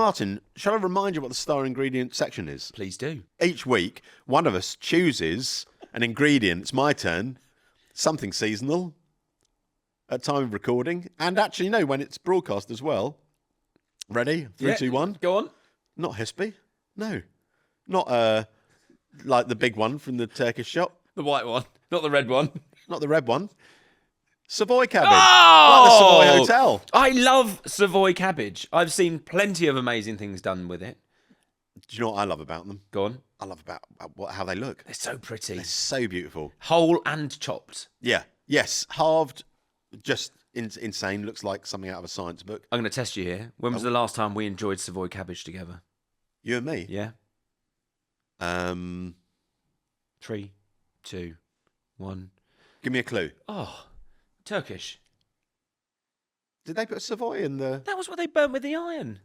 Martyn, shall I remind you what the star ingredient section is? Please do. Each week, one of us chooses an ingredient. It's my turn. Something seasonal at time of recording. And actually, no, when it's broadcast as well. Ready? 3, 2, 1. Go on. Not Hispy. No. Not like the big one from the Turkish shop. The white one, not the red one. Not the red one. Savoy cabbage. Oh! Like the Savoy Hotel. I love Savoy cabbage. I've seen plenty of amazing things done with it. Do you know what I love about them? Go on. I love about how they look. They're so pretty. They're so beautiful. Whole and chopped. Yeah. Yes. Halved. Just insane. Looks like something out of a science book. I'm going to test you here. When was the last time we enjoyed Savoy cabbage together? You and me? Yeah. 3, 2, 1. Give me a clue. Oh, Turkish. Did they put Savoy in the... That was what they burnt with the iron.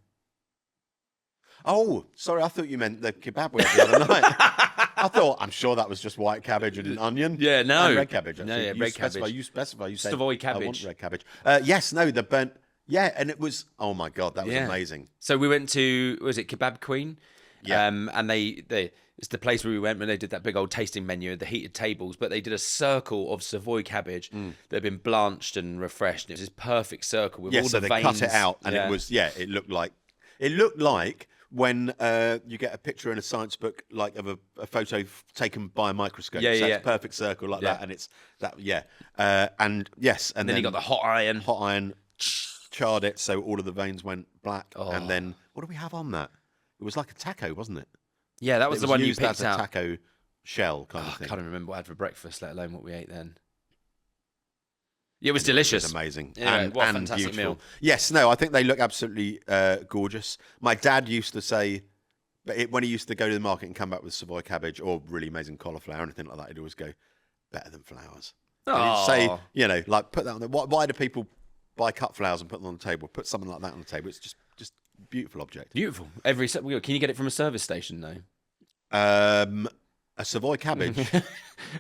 Oh, sorry. I thought you meant the kebab we had the other night. I'm sure that was just white cabbage and onion. Yeah, no. And red cabbage. Actually. No, yeah, red cabbage. You specify. You said Savoy I cabbage. want red cabbage. Yes, no, the burnt... Yeah, and it was... Oh, my God, that was amazing. So we went to, was it Kebab Queen? Yeah. And it's the place where we went when they did that big old tasting menu, the heated tables, but they did a circle of Savoy cabbage that had been blanched and refreshed. It was this perfect circle with all so the they veins. cut it out, and it was, it looked like when you get a picture in a science book, like of a photo taken by a microscope. So it's a perfect circle like that, and it's that, and yes, and then you got the hot iron, charred it, so all of the veins went black, and then what do we have on that? It was like a taco, wasn't it? Yeah, that was the one you picked as a out. Taco shell kind of thing. I can't even remember what I had for breakfast, let alone what we ate then. Yeah, it was delicious. It was amazing. Yeah, what a fantastic beautiful. meal. Yes, no, I think they look absolutely gorgeous. My dad used to say, when he used to go to the market and come back with Savoy cabbage or really amazing cauliflower or anything like that, he'd always go, better than flowers. And he'd say, like, put that on there. Why do people buy cut flowers and put them on the table? Put something like that on the table. It's just beautiful object. Beautiful. Can you get it from a service station though? A Savoy cabbage.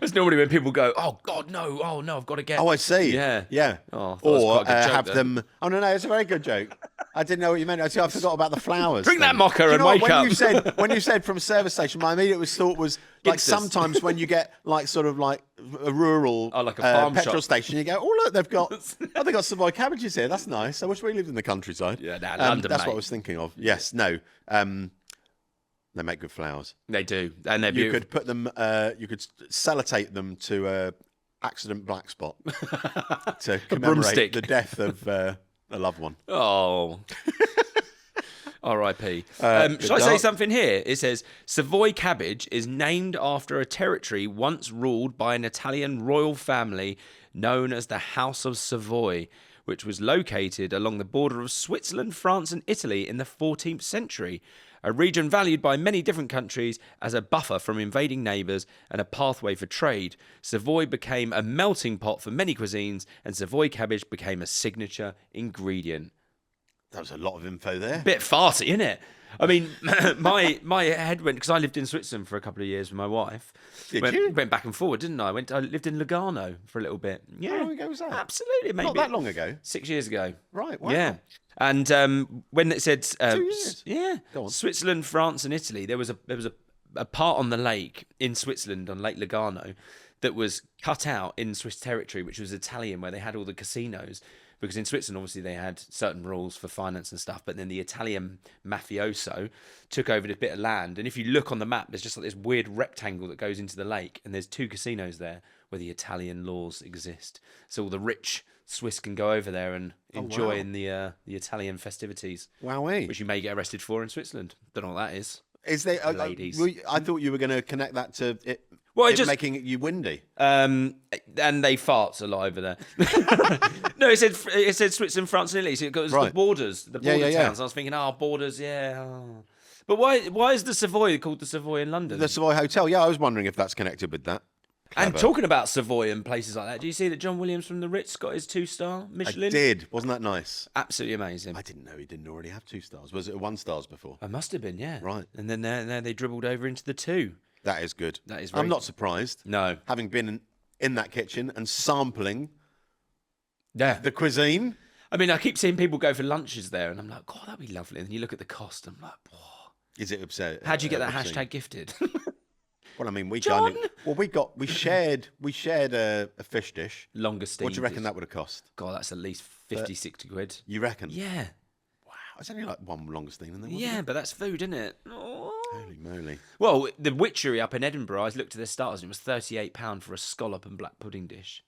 That's normally when people go, oh God, no, I've got to get. Oh, I see. Yeah. Oh, or have them. Oh no, it's a very good joke. I didn't know what you meant. I forgot about the flowers. Drink that mocha and wake up. When you said from a service station, my immediate thought was like sometimes when you get like sort of like a rural like a farm petrol shop station, you go, oh look, they've got Savoy cabbages here. That's nice. I wish we lived in the countryside. Yeah, London. That's what I was thinking of. Yes, no. They make good flowers. They do, and they're beautiful. You could put them. You could sellotape them to a accident black spot to commemorate the death of a loved one. Oh. R.I.P. Shall I say something here? It says, Savoy cabbage is named after a territory once ruled by an Italian royal family known as the House of Savoy, which was located along the border of Switzerland, France and Italy in the 14th century. A region valued by many different countries as a buffer from invading neighbours and a pathway for trade. Savoy became a melting pot for many cuisines, and Savoy cabbage became a signature ingredient. That was a lot of info there. Bit farty, isn't it? I mean, my head went, because I lived in Switzerland for a couple of years with my wife. Did you? Went back and forward, didn't I? I lived in Lugano for a little bit. Yeah. How long ago was that? Absolutely, maybe. Not that long ago. 6 years ago. Right, wow. Yeah. And when it said 2 years. Yeah, Go on. Switzerland, France, and Italy, there was a part on the lake in Switzerland, on Lake Lugano, that was cut out in Swiss territory, which was Italian, where they had all the casinos. Because in Switzerland, obviously, they had certain rules for finance and stuff, but then the Italian mafioso took over this bit of land. And if you look on the map, there's just like this weird rectangle that goes into the lake, and there's 2 casinos there where the Italian laws exist. So all the rich Swiss can go over there and enjoy in the Italian festivities. Wowee. Which you may get arrested for in Switzerland. Don't know what that is. Is there ladies? I thought you were going to connect that to it. Well, it making you windy. And they farts a lot over there. No, it said Switzerland, France, and Italy. So it goes the borders, the border towns. I was thinking, borders, yeah. Oh. But why is the Savoy called the Savoy in London? The Savoy Hotel. Yeah, I was wondering if that's connected with that. Clever. And talking about Savoy and places like that, do you see that John Williams from the Ritz got his 2-star Michelin? I did. Wasn't that nice? Absolutely amazing. I didn't know he didn't already have 2 stars. Was it 1 stars before? It must have been, yeah. Right. And then they dribbled over into the 2. That is good. That is. I'm not surprised. No. Having been in that kitchen and sampling the cuisine. I mean, I keep seeing people go for lunches there, and I'm like, God, that'd be lovely. And then you look at the cost, and I'm like, whoa. Is it absurd? How'd you get that hashtag gifted? Well, I mean, we John? we shared a fish dish. Longest. What do you reckon that would have cost? God, that's at least 50, 60 quid. You reckon? Yeah. Wow, it's only like one longestine in there. Yeah, but that's food, isn't it? Oh. Holy moly! Well, the Witchery up in Edinburgh, I looked at their starters, and it was £38 for a scallop and black pudding dish.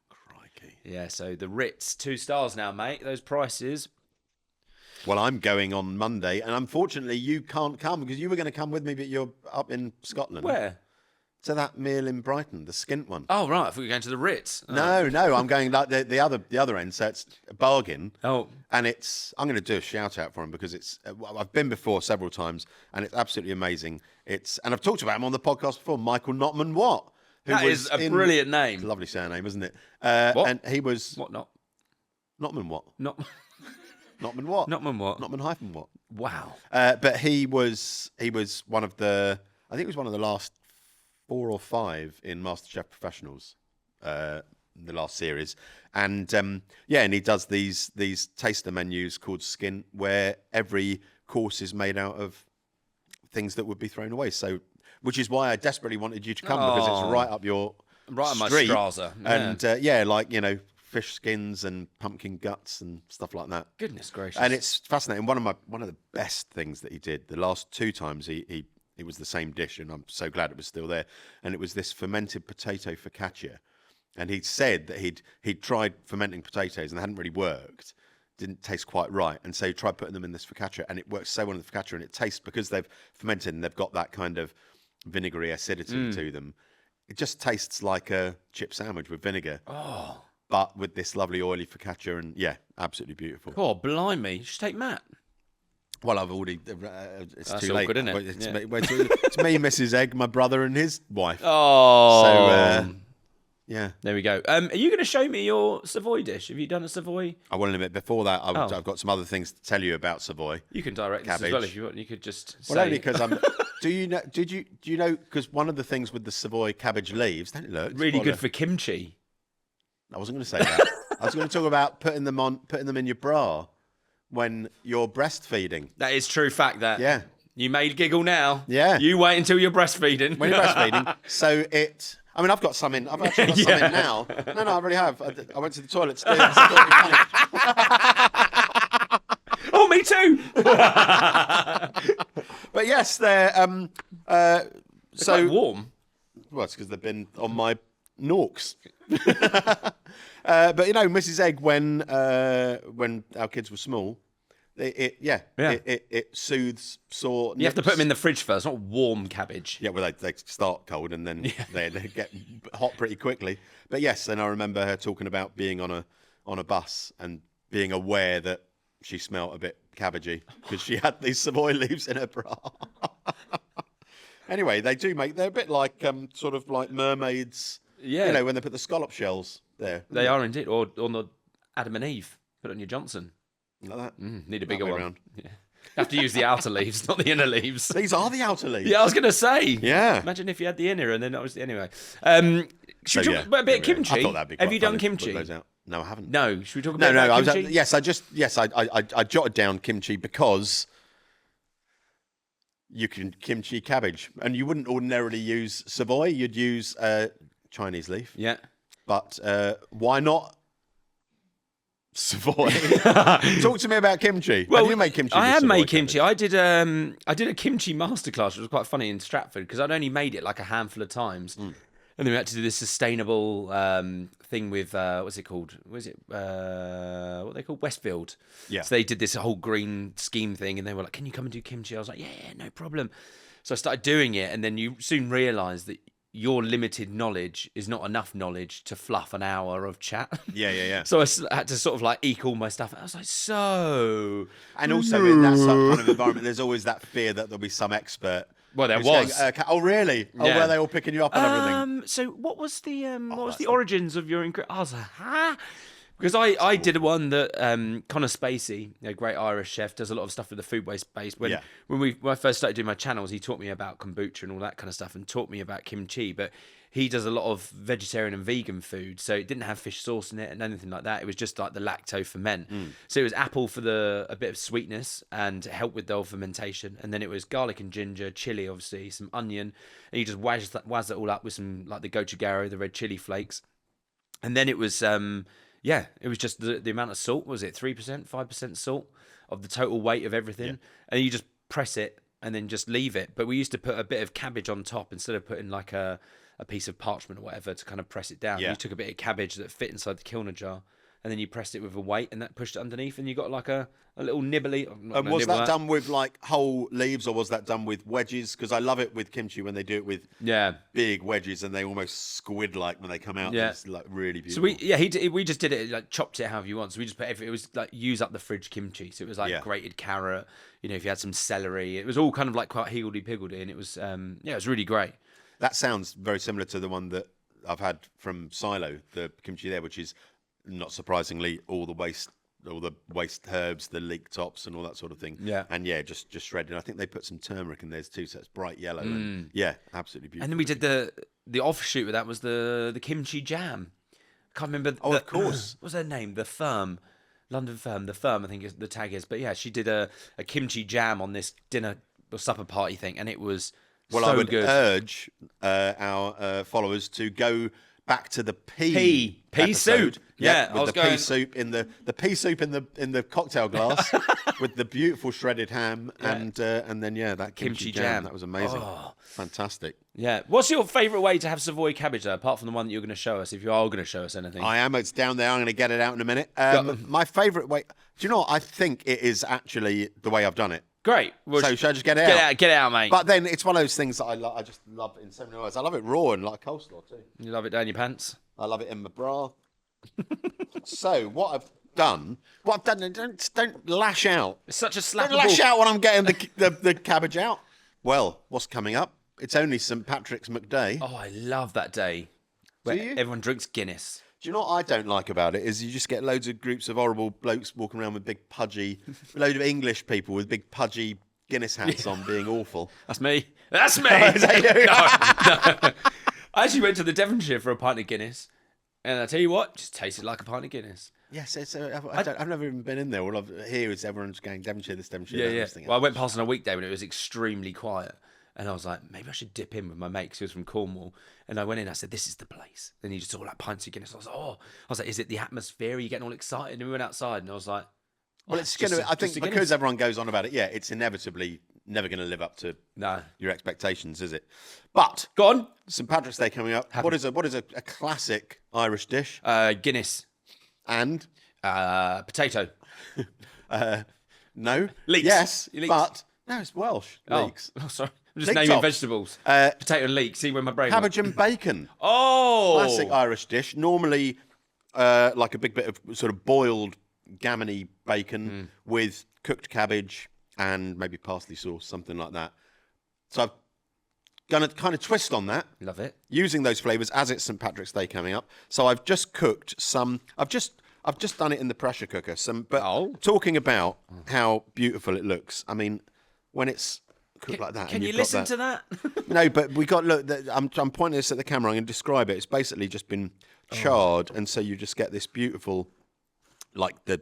Crikey! Yeah, so the Ritz, 2 stars now, mate. Those prices. Well, I'm going on Monday, and unfortunately, you can't come because you were going to come with me, but you're up in Scotland. Where? To that meal in Brighton, the skint one. Oh, right. I thought you were going to the Ritz. Oh. No, I'm going like the other end. So it's a bargain. Oh. And I'm going to do a shout out for him because I've been before several times, and it's absolutely amazing. And I've talked about him on the podcast before. Michael Notman Watt. That is a brilliant name. It's a lovely surname, isn't it? What? And he was What not? Notman Watt. Notman What? Notman what? Notman What? Wow. But he was one of the, I think it was one of the last 4 or 5 in MasterChef Professionals, the last series, and and he does these taster menus called Skin, where every course is made out of things that would be thrown away. So, which is why I desperately wanted you to come because it's right up your on my street. Straza. And like fish skins and pumpkin guts and stuff like that. Goodness gracious! And it's fascinating. One of the best things that he did the last 2 times it was the same dish, and I'm so glad it was still there. And it was this fermented potato focaccia. And he'd said that he'd tried fermenting potatoes and they hadn't really worked, didn't taste quite right. And so he tried putting them in this focaccia, and it works so well in the focaccia. And it tastes, because they've fermented and they've got that kind of vinegary acidity to them, it just tastes like a chip sandwich with vinegar. Oh. But with this lovely oily focaccia, and absolutely beautiful. Oh, blimey. You should take Matt. Well, I've already. It's That's too late. awkward, isn't it? It's me, Mrs. Egg, my brother, and his wife. Oh. So, yeah. There we go. Are you going to show me your Savoy dish? Have you done a Savoy? I will admit, before that, I've got some other things to tell you about Savoy. You can direct this as well if you want. You could just say. Well, only because I'm. Do you know? Because one of the things with the Savoy cabbage leaves, don't it look? Really good for kimchi. I wasn't going to say that. I was going to talk about putting them in your bra when you're breastfeeding. That is true fact. That. Yeah. You made giggle now. Yeah. You wait until you're breastfeeding. When you're breastfeeding. So I mean, I've got some in. I've actually got some in now. No, I really have. I went to the toilet to do it. Oh, me too. But yes, they're so quite warm. Well, it's because they've been on my norks. But Mrs. Egg, when our kids were small, it soothes sore. You have to put them in the fridge first, not warm cabbage. Yeah, well, they start cold and then they get hot pretty quickly. But yes, and I remember her talking about being on a bus and being aware that she smelled a bit cabbagey because she had these Savoy leaves in her bra. Anyway, they're a bit like sort of like mermaids. Yeah, when they put the scallop shells there. They are indeed, or on the Adam and Eve. Put it on your Johnson. Like that. Need a bigger one. Around. Yeah. Have to use the outer leaves, not the inner leaves. These are the outer leaves. Yeah, I was going to say. Yeah. Imagine if you had the inner and then that was anyway. Should we talk about a bit of kimchi? I thought that'd be quite Have you done kimchi? No, I haven't. No. Should we talk about kimchi? I jotted down kimchi because you can kimchi cabbage, and you wouldn't ordinarily use Savoy. You'd use Chinese leaf. Yeah. But why not Savoy? Talk to me about kimchi. Well, have you made kimchi? I have made cabbage? kimchi. I did a kimchi masterclass, which was quite funny in Stratford because I'd only made it like a handful of times. And then we had to do this sustainable thing with what's it called? What they called? Westfield. Yeah. So they did this whole green scheme thing, and they were like, "Can you come and do kimchi?" I was like, "Yeah, no problem." So I started doing it, and then you soon realise that your limited knowledge is not enough knowledge to fluff an hour of chat. Yeah. So I had to sort of like eke all my stuff. I was like, and also in that kind of environment, there's always that fear that there'll be some expert. Well, there was. Going, oh, really? Oh, Yeah. were they all picking you up and everything? So what was the origins of your I was like, huh? Because I did one that Connor Spacey, a great Irish chef, does a lot of stuff with the food waste space. When I first started doing my channels, he taught me about kombucha and all that kind of stuff, and taught me about kimchi. But he does a lot of vegetarian and vegan food, so it didn't have fish sauce in it and anything like that. It was just like the lacto ferment. So it was apple for a bit of sweetness and help with the whole fermentation, and then it was garlic and ginger, chili, obviously, some onion, and you just waz that all up with some like the gochujang, the red chili flakes, and then it was it was just the amount of salt. Was it 3%, 5% salt of the total weight of everything, and you just press it and then just leave it. But we used to put a bit of cabbage on top instead of putting like a piece of parchment or whatever to kind of press it down. You took a bit of cabbage that fit inside the kilner jar, and then you pressed it with a weight, and that pushed it underneath, and you got like a little nibbly. And was that done with like whole leaves, or was that done with wedges? Because I love it with kimchi when they do it with big wedges, and they almost squid like when they come out. Yeah, it's like really beautiful. So we just did it like chopped it however you want. So we just put it was like use up the fridge kimchi. So it was like grated carrot. You know, if you had some celery, it was all kind of like quite higgledy-piggledy, and it was it was really great. That sounds very similar to the one that I've had from Silo, the kimchi there, which is not surprisingly all the waste herbs, the leek tops, and all that sort of thing. Yeah, and just shredded. I think they put some turmeric in theirs too, so it's bright yellow. And absolutely beautiful. And then we did the offshoot with that was the kimchi jam. Can't remember. Oh, of course. What was her name? The Firm. London Firm, the Firm, I think is the tag is. But yeah, she did a kimchi jam on this dinner or supper party thing, and it was I would urge our followers to go back to the pea soup. Yeah, with pea soup in the cocktail glass with the beautiful shredded ham and then that kimchi jam. That was amazing. Oh. Fantastic. Yeah. What's your favourite way to have Savoy cabbage though, apart from the one that you're going to show us, if you are going to show us anything? I am. It's down there. I'm going to get it out in a minute. My favourite way. Do you know what? I think it is actually the way I've done it. Great. Well, so should I just get it out? Get it out, mate. But then it's one of those things that I just love in so many ways. I love it raw and like coleslaw too. You love it down your pants? I love it in my bra. So what I've done, don't lash out. It's such a slap. Don't lash out when I'm getting the cabbage out. Well, what's coming up? It's only St. Patrick's McDay. Oh, I love that day. Where everyone drinks Guinness. Do you know what I don't like about it is you just get loads of groups of horrible blokes walking around with big pudgy, load of English people with big pudgy Guinness hats on being awful. That's me. That's me. No. I actually went to the Devonshire for a pint of Guinness, and I tell you what, just tasted like a pint of Guinness. Yes, I've never even been in there. All I hear is everyone's going Devonshire, this Devonshire. Yeah. Well, I went past on a weekday when it was extremely quiet. And I was like, maybe I should dip in with my mate because he was from Cornwall. And I went in, I said, this is the place. Then he just saw like pints of Guinness. I was like, is it the atmosphere? Are you getting all excited? And we went outside and I was like, well, it's going to, I think because everyone goes on about it, it's inevitably never going to live up to your expectations, is it? But, go on. St. Patrick's Day coming up. What is a classic Irish dish? Guinness. And? Potato. No. Leeks. Yes, Leeks. But, no, it's Welsh. Leeks. Oh, sorry. I'm just naming vegetables. Potato and leeks. See where my brain cabbage and bacon. Oh! Classic Irish dish. Normally, like a big bit of sort of boiled gammony bacon with cooked cabbage and maybe parsley sauce, something like that. So I've going to kind of twist on that. Love it. Using those flavours as it's St. Patrick's Day coming up. So I've just cooked some... I've just done it in the pressure cooker. Talking about how beautiful it looks. I mean, when it's... cooked like that. Can you listen to that? No, but we got I'm pointing this at the camera. I'm going to describe it. It's basically just been charred, and so you just get this beautiful, like the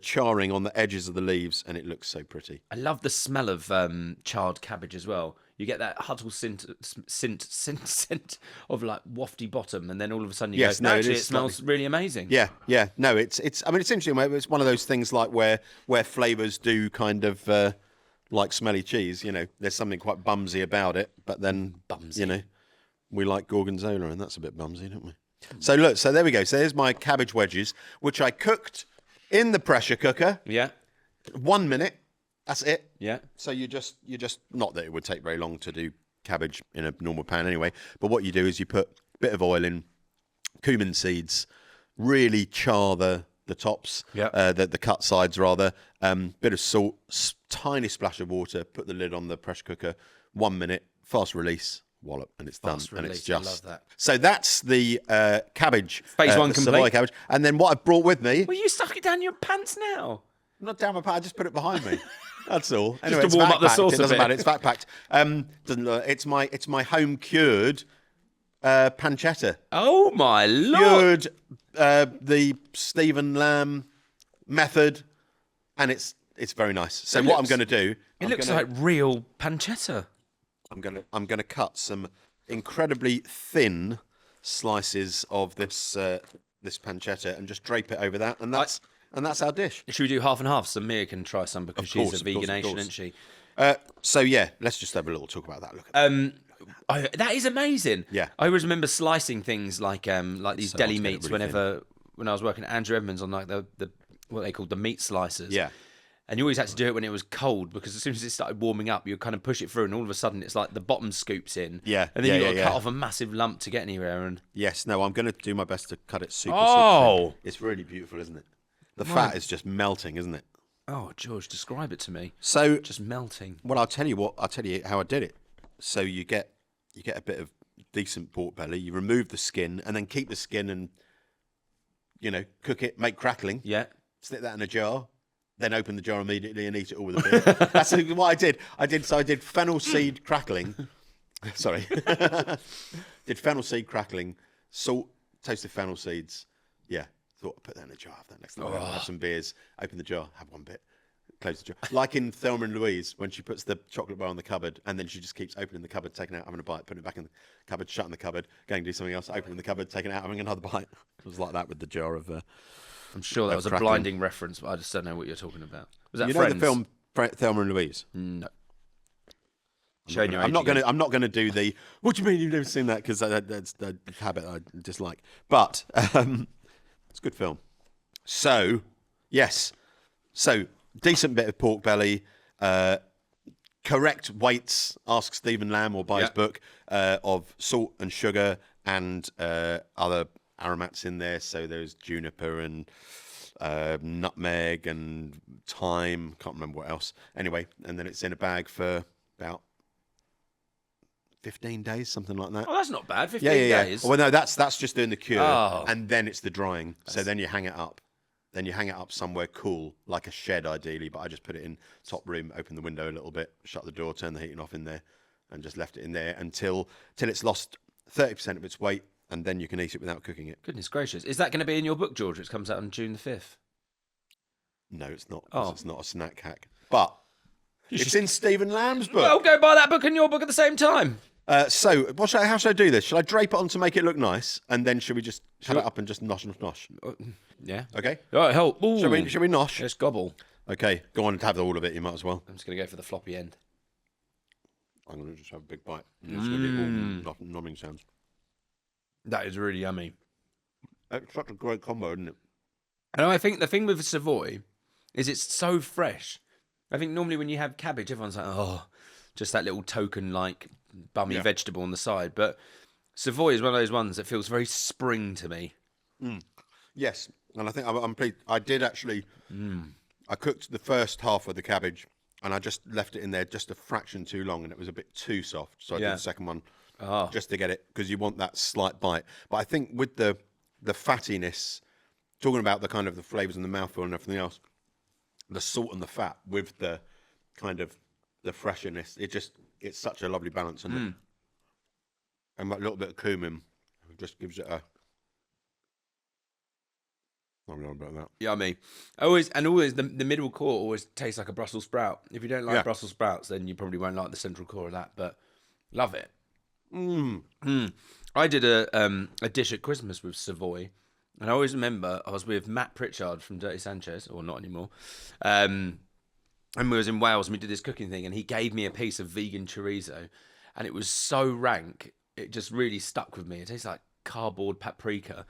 charring on the edges of the leaves, and it looks so pretty. I love the smell of charred cabbage as well. You get that subtle scent of like wafty bottom, and then all of a sudden it smells really amazing. Yeah. No, it's. I mean, it's interesting. It's one of those things like where flavours do kind of. Like smelly cheese, there's something quite bumsy about it, but then, we like gorgonzola, and that's a bit bumsy, don't we? So look, there we go. So there's my cabbage wedges, which I cooked in the pressure cooker. Yeah. 1 minute. That's it. Yeah. So you just, not that it would take very long to do cabbage in a normal pan anyway, but what you do is you put a bit of oil in, cumin seeds, really char the tops, the cut sides rather, bit of salt, tiny splash of water, put the lid on the pressure cooker, 1 minute, fast release, wallop, and it's done. And it's just... I love that. So that's the cabbage. Phase one complete. Savoy cabbage. And then what I've brought with me... Well, you stuck it down your pants now. I'm not down my pants, I just put it behind me. That's all. Anyway, just to warm up the sauce It doesn't matter, it's back packed. It's my home cured Pancetta. Oh my lord! The Stephen Lamb method, and it's very nice. So what I'm going to do? It looks like real pancetta. I'm gonna cut some incredibly thin slices of this this pancetta and just drape it over that, and that's our dish. Should we do half and half so Mia can try some because she's a veganation, isn't she? So yeah, let's just have a little talk about that. Look at that is amazing. Yeah. I always remember slicing things like these deli meats when I was working at Andrew Edmonds on like the what they called the meat slicers. Yeah. And you always had to do it when it was cold because as soon as it started warming up, you kind of push it through, and all of a sudden it's like the bottom scoops in. Yeah. And then you got to cut off a massive lump to get anywhere. And yes, no, I'm going to do my best to cut it super. Oh, it's really beautiful, isn't it? The fat is just melting, isn't it? Oh, George, describe it to me. So just melting. Well, I'll tell you how I did it. So you get a bit of decent pork belly. You remove the skin and then keep the skin and cook it, make crackling. Yeah. Stick that in a jar. Then open the jar immediately and eat it all with a beer. That's what I did. I did fennel seed crackling. Sorry. Did fennel seed crackling, salt, toasted fennel seeds. Yeah. Thought I'd put that in a jar. Have that next time. Have some beers. Open the jar. Have one bit. Close the jar. Like in Thelma and Louise, when she puts the chocolate bar in the cupboard and then she just keeps opening the cupboard, taking it out, having a bite, putting it back in the cupboard, shutting the cupboard, going to do something else, opening the cupboard, taking it out, having another bite. It was like that with the jar of... I'm sure that was crackling. A blinding reference, but I just don't know what you're talking about. Was that you Friends? know the film Thelma and Louise? No. I'm not going to do the. What do you mean you've never seen that? Because that's the habit I dislike. But it's a good film. So yes, decent bit of pork belly. Correct weights. Ask Stephen Lamb or buy his book of salt and sugar and other aromats in there. So there's juniper and nutmeg and thyme. Can't remember what else. Anyway, and then it's in a bag for about 15 days, something like that. Oh, that's not bad. 15 days. Well, no, that's just doing the cure, and then it's the drying. So then you hang it up. Then you hang it up somewhere cool, like a shed ideally. But I just put it in top room, open the window a little bit, shut the door, turn the heating off in there, and just left it in there until it's lost 30% of its weight. And then you can eat it without cooking it. Goodness gracious. Is that going to be in your book, George, which comes out on June the 5th? No, it's not. It's not a snack hack. But it's in Stephen Lamb's book. Well, go buy that book and your book at the same time. So, how should I do this? Should I drape it on to make it look nice? And then should we just cut it up and just nosh? Yeah. Okay. All right, help. Should we nosh? Let's gobble. Okay, go on and have all of it. You might as well. I'm just going to go for the floppy end. I'm going to just have a big bite. I'm just going to get all nomming sounds. That is really yummy. It's such a great combo, isn't it? And I think the thing with Savoy is it's so fresh. I think normally when you have cabbage, everyone's like, oh, just that little token like bummy vegetable on the side. But Savoy is one of those ones that feels very spring to me. Yes, and I think I'm pleased. I did actually. I cooked the first half of the cabbage, and I just left it in there just a fraction too long, and it was a bit too soft. So I did the second one. Just to get it, because you want that slight bite. But I think with the fattiness, talking about the kind of the flavours and the mouthfeel and everything else, the salt and the fat with the kind of the freshness, it's such a lovely balance, isn't it? And that little bit of cumin just gives it a... I don't know about that. Yummy. Always the middle core always tastes like a Brussels sprout. If you don't like Brussels sprouts, then you probably won't like the central core of that, but love it. I did a dish at Christmas with Savoy, and I always remember I was with Matt Pritchard from Dirty Sanchez, or not anymore, and we was in Wales and we did this cooking thing, and he gave me a piece of vegan chorizo, and it was so rank, it just really stuck with me. It tastes like cardboard paprika.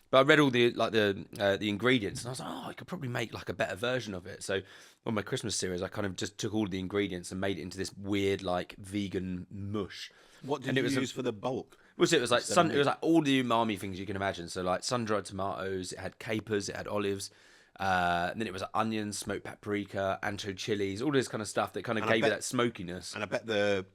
But I read all the ingredients, and I was like, oh, I could probably make like a better version of it. So on my Christmas series, I kind of just took all the ingredients and made it into this weird like vegan mush. What did you use for the bulk? It was like all the umami things you can imagine. So like sun-dried tomatoes, it had capers, it had olives, and then it was like onions, smoked paprika, ancho chilies, all this kind of stuff that kind of gave it that smokiness. And I bet the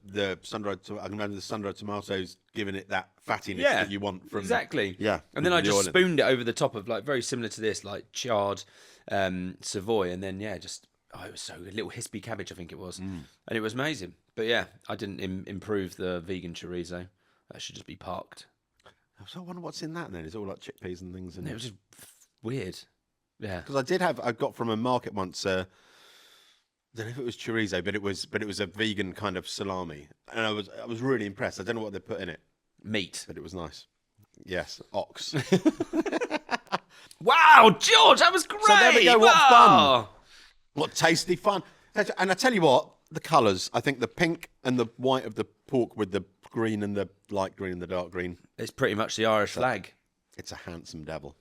sun-dried tomatoes giving it that fattiness that you want from exactly. Yeah, and then I just spooned it over the top of like very similar to this, like charred Savoy, and then it was so good. Little hispy cabbage, I think it was, and it was amazing. But yeah, I didn't improve the vegan chorizo. That should just be parked. So I wonder what's in that. And then it's all like chickpeas and things. And It was just weird. Yeah. because I got from a market once. I don't know if it was chorizo, but it was a vegan kind of salami, and I was really impressed. I don't know what they put in it, Meat. but it was nice. Yes, ox. Wow, George, that was great. So there we go. What Wow. fun! What tasty fun! And I tell you what, the colours. I think the pink and the white of the pork with the green and the light green and the dark green. It's pretty much the Irish flag. It's a handsome devil.